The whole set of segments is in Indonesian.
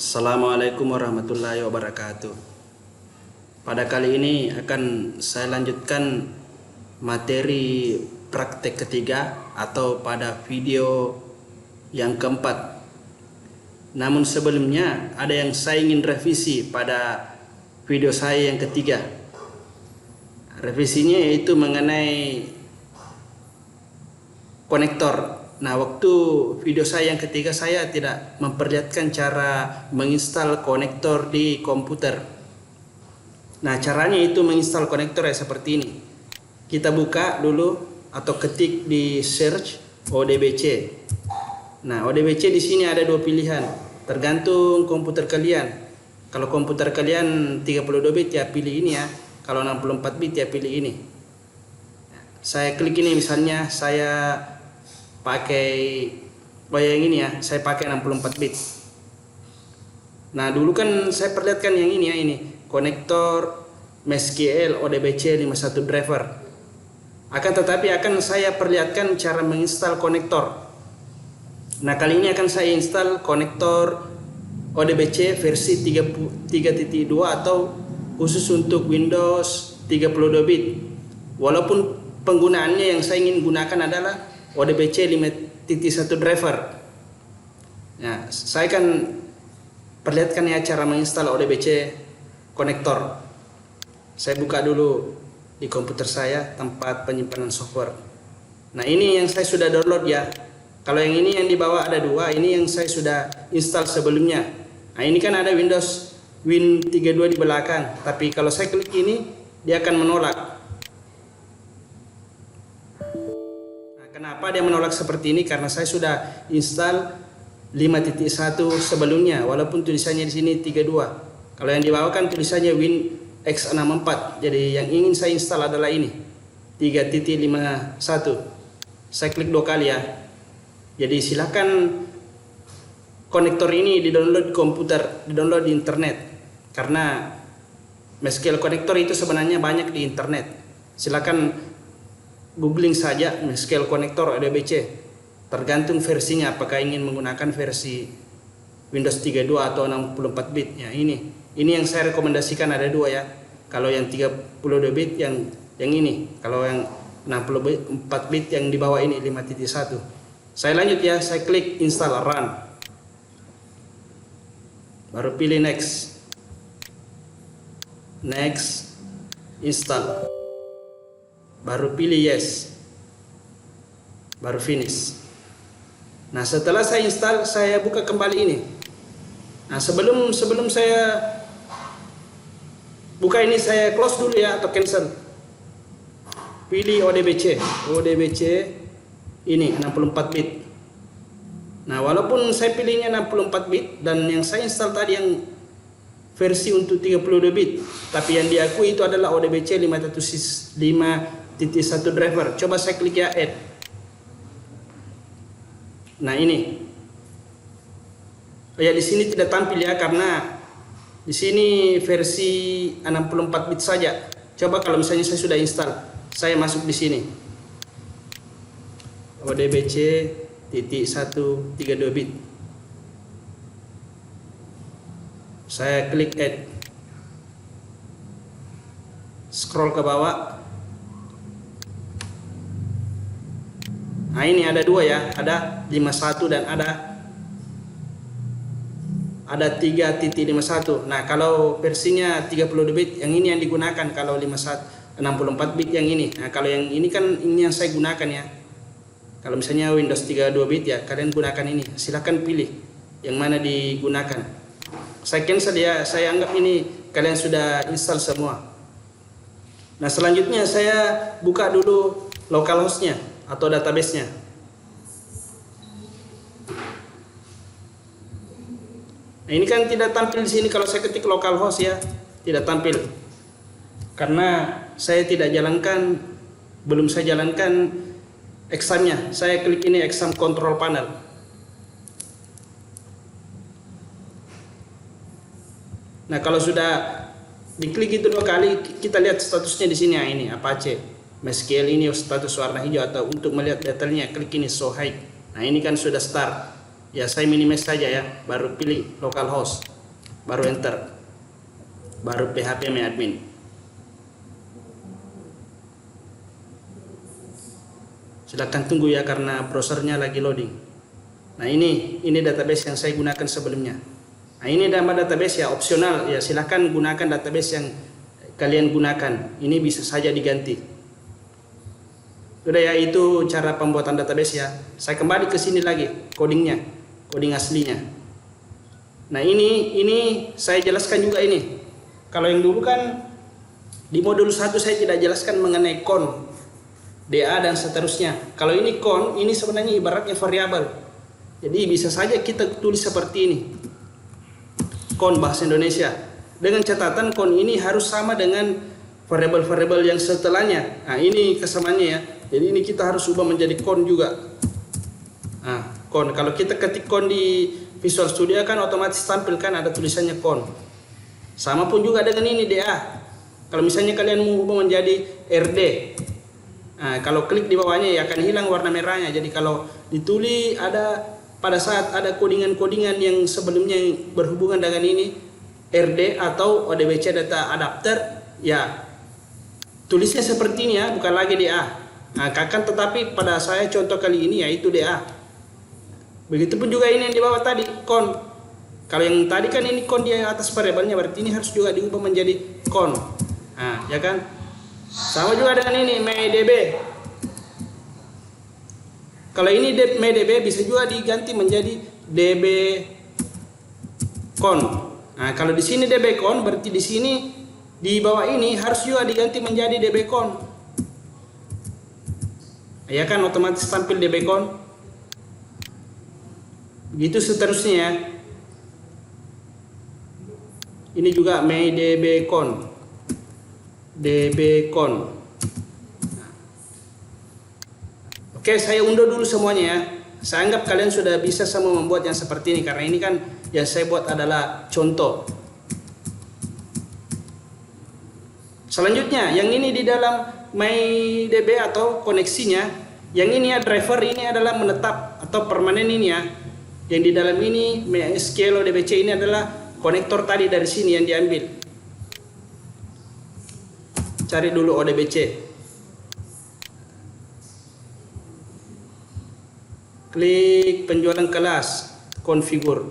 Assalamualaikum warahmatullahi wabarakatuh. Pada kali ini akan saya lanjutkan materi praktek ketiga atau pada video yang keempat. Namun sebelumnya ada yang saya ingin revisi pada video saya yang ketiga. Revisinya yaitu mengenai konektor. Nah, waktu video saya yang ketiga saya tidak memperlihatkan cara menginstal konektor di komputer. Nah, caranya itu menginstal konektor ya seperti ini. Kita buka dulu atau ketik di search ODBC. Nah, ODBC di sini ada dua pilihan, tergantung komputer kalian. Kalau komputer kalian 32 bit ya pilih ini ya. Kalau 64 bit ya pilih ini. Saya klik ini, misalnya saya pakai yang ini ya, saya pakai 64 bit. Nah, dulu kan saya perlihatkan yang ini ya, ini konektor MySQL ODBC 51 driver. Akan tetapi akan saya perlihatkan cara menginstal konektor. Nah, kali ini akan saya install konektor ODBC versi 3.2 atau khusus untuk Windows 32 bit. Walaupun penggunaannya yang saya ingin gunakan adalah ODBC 5.1 driver. Nah, saya akan perlihatkan ya cara menginstal ODBC konektor. Saya buka dulu di komputer saya tempat penyimpanan software. Nah, ini yang saya sudah download ya. Kalau yang ini yang di bawah ada dua, ini yang saya sudah install sebelumnya. Nah, ini kan ada Windows Win32 di belakang, tapi kalau saya klik ini dia akan menolak. Kenapa dia menolak seperti ini? Karena saya sudah install 5.1 sebelumnya, walaupun tulisannya di sini 32. Kalau yang di bawah kan tulisannya Win X64. Jadi yang ingin saya install adalah ini 3.51. Saya klik dua kali ya. Jadi silakan konektor ini di-download di komputer, di-download di internet. Karena MySQL konektor itu sebenarnya banyak di internet. Silakan googling saja MySQL konektor ODBC, tergantung versinya, apakah ingin menggunakan versi Windows 32 atau 64 bit ya. Ini yang saya rekomendasikan, ada dua ya. Kalau yang 32 bit yang ini, kalau yang 64 bit yang di bawah ini 5.1. Saya lanjut ya, saya klik install run, baru pilih next, install, baru pilih yes, baru finish. Nah, setelah saya install, saya buka kembali ini. Nah, sebelum saya buka ini, saya close dulu ya atau cancel. Pilih ODBC ini 64 bit. Nah, walaupun saya pilihnya 64 bit dan yang saya install tadi yang versi untuk 32 bit, tapi yang diakui itu adalah ODBC 5.1 driver. Coba saya klik ya add. Nah, ini. Ya, di sini tidak tampil ya karena di sini versi 64 bit saja. Coba kalau misalnya saya sudah install, saya masuk di sini. ODBC 132 bit. Saya klik add. Scroll ke bawah. Nah, ini ada dua ya, ada 51 dan ada 3.51. Nah, kalau versinya 32 bit yang ini yang digunakan, kalau 64 bit yang ini. Nah, kalau yang ini kan ini yang saya gunakan ya. Kalau misalnya Windows 32 bit ya, kalian gunakan ini. Silakan pilih yang mana digunakan. Saya cancel ya, saya anggap ini kalian sudah install semua. Nah, selanjutnya saya buka dulu localhost-nya atau database-nya. Nah, ini kan tidak tampil di sini kalau saya ketik localhost ya, tidak tampil. Karena saya tidak jalankan, belum saya jalankan exam-nya. Saya klik ini exam control panel. Nah, kalau sudah diklik itu dua kali, kita lihat statusnya di sini ya, ini Apache MySQL ini status warna hijau, atau untuk melihat detailnya klik ini show hide. Nah, ini kan sudah start. Ya, saya minimize saja ya, baru pilih localhost. baru enter, baru PHP admin. Silakan tunggu ya karena browsernya lagi loading. Nah ini database yang saya gunakan sebelumnya. Nah ini nama database ya opsional ya, silakan gunakan database yang kalian gunakan. Ini bisa saja diganti. Sudah ya, itu cara pembuatan database ya. Saya kembali ke sini lagi codingnya, coding aslinya. Nah ini saya jelaskan juga ini. Kalau yang dulu kan di modul 1 saya tidak jelaskan mengenai con, DA dan seterusnya. Kalau ini con, ini sebenarnya ibaratnya variabel. Jadi bisa saja kita tulis seperti ini. Con bahasa Indonesia. Dengan catatan con ini harus sama dengan variabel-variabel yang setelahnya. Nah, ini kesamaannya ya. Jadi ini kita harus ubah menjadi con juga. Nah, con. Kalau kita ketik con di Visual Studio kan otomatis tampilkan ada tulisannya con. Sama pun juga dengan ini DA. Kalau misalnya kalian mau ubah menjadi RD. Nah, kalau klik di bawahnya ya akan hilang warna merahnya. Jadi kalau ditulis pada saat ada codingan-codingan yang sebelumnya berhubungan dengan ini RD atau ODBC data adapter, ya tulisnya seperti ini ya, bukan lagi DA. Nah, tetapi pada saya contoh kali ini yaitu DA. Begitupun juga ini yang di bawah tadi con. Kalau yang tadi kan ini con di atas variabelnya, berarti ini harus juga diubah menjadi con. Nah, ya kan? Sama juga dengan ini MyDB. Kalau ini MyDB bisa juga diganti menjadi DB con. Nah, kalau di sini DB con berarti di sini di bawah ini harus juga diganti menjadi DB con. Ya kan, otomatis tampil DB con. Begitu seterusnya ya. Ini juga MyDB con. DBcon. Oke, saya unduh dulu semuanya ya. Saya anggap kalian sudah bisa semua membuat yang seperti ini, karena ini kan yang saya buat adalah contoh. Selanjutnya, yang ini di dalam MyDB atau koneksinya, yang ini ya driver, ini adalah menetap atau permanen ini ya. Yang di dalam ini MySQL ODBC ini adalah konektor tadi dari sini yang diambil. Cari dulu ODBC. Klik penjualan kelas, configure.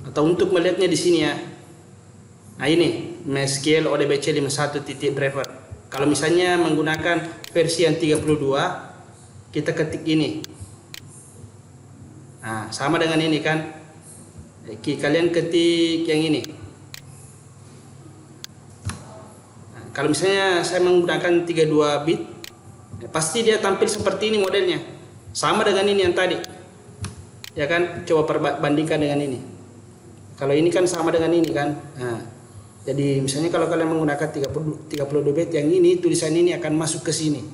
Atau untuk melihatnya di sini ya. Nah ini MySQL ODBC 51.driver. Kalau misalnya menggunakan versi yang 32, kita ketik ini. Nah, sama dengan ini kan. Kalian ketik yang ini. Kalau misalnya saya menggunakan 32 bit, pasti dia tampil seperti ini modelnya. Sama dengan ini yang tadi. Ya kan? Coba bandingkan dengan ini. Kalau ini kan sama dengan ini kan. Nah, jadi misalnya kalau kalian menggunakan 32 bit, yang ini tulisan ini akan masuk ke sini.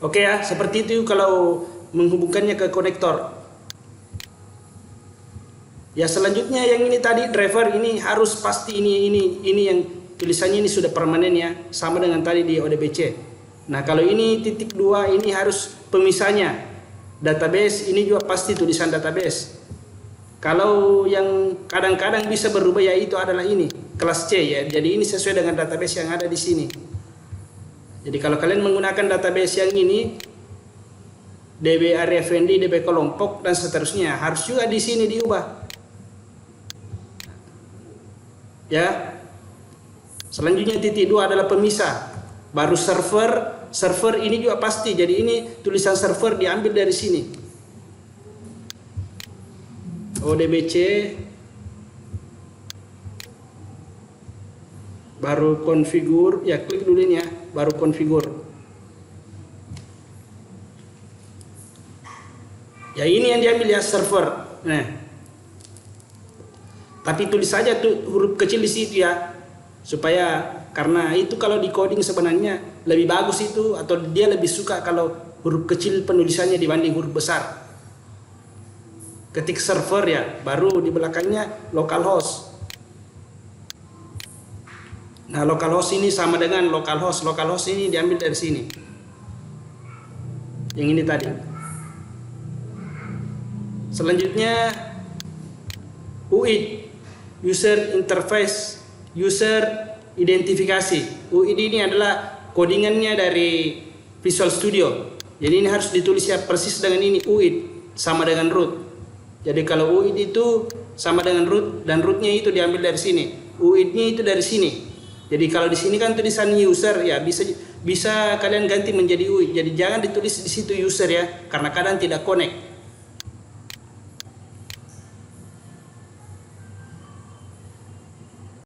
Oke ya, seperti itu kalau menghubungkannya ke konektor. Ya selanjutnya yang ini tadi driver ini harus pasti ini yang tulisannya ini sudah permanen ya, sama dengan tadi di ODBC. Nah, kalau ini titik 2 ini harus pemisahnya. Database ini juga pasti tulisan database. Kalau yang kadang-kadang bisa berubah yaitu adalah ini, kelas C ya. Jadi ini sesuai dengan database yang ada di sini. Jadi kalau kalian menggunakan database yang ini DB area FND, DB kelompok dan seterusnya, harus juga di sini diubah. Ya. Selanjutnya titik 2 adalah pemisah. Baru server ini juga pasti. Jadi ini tulisan server diambil dari sini. ODBC baru configure, ya klik dulu ini ya, baru configure. Ya ini yang diambil ya server. Nah. Tapi tulis saja tuh huruf kecil di situ ya. Supaya karena itu kalau di coding sebenarnya lebih bagus itu, atau dia lebih suka kalau huruf kecil penulisannya dibanding huruf besar. Ketik server ya, baru di belakangnya localhost. Nah, localhost ini sama dengan localhost. Localhost ini diambil dari sini. Yang ini tadi. Selanjutnya UID, User Interface, User Identifikasi. UID ini adalah codingannya dari Visual Studio. Jadi ini harus ditulis ya persis dengan ini, UID sama dengan root. Jadi kalau UID itu sama dengan root dan rootnya itu diambil dari sini, UID-nya itu dari sini. Jadi kalau di sini kan tulisan user ya bisa kalian ganti menjadi UID. Jadi jangan ditulis di situ user ya, karena kadang tidak connect.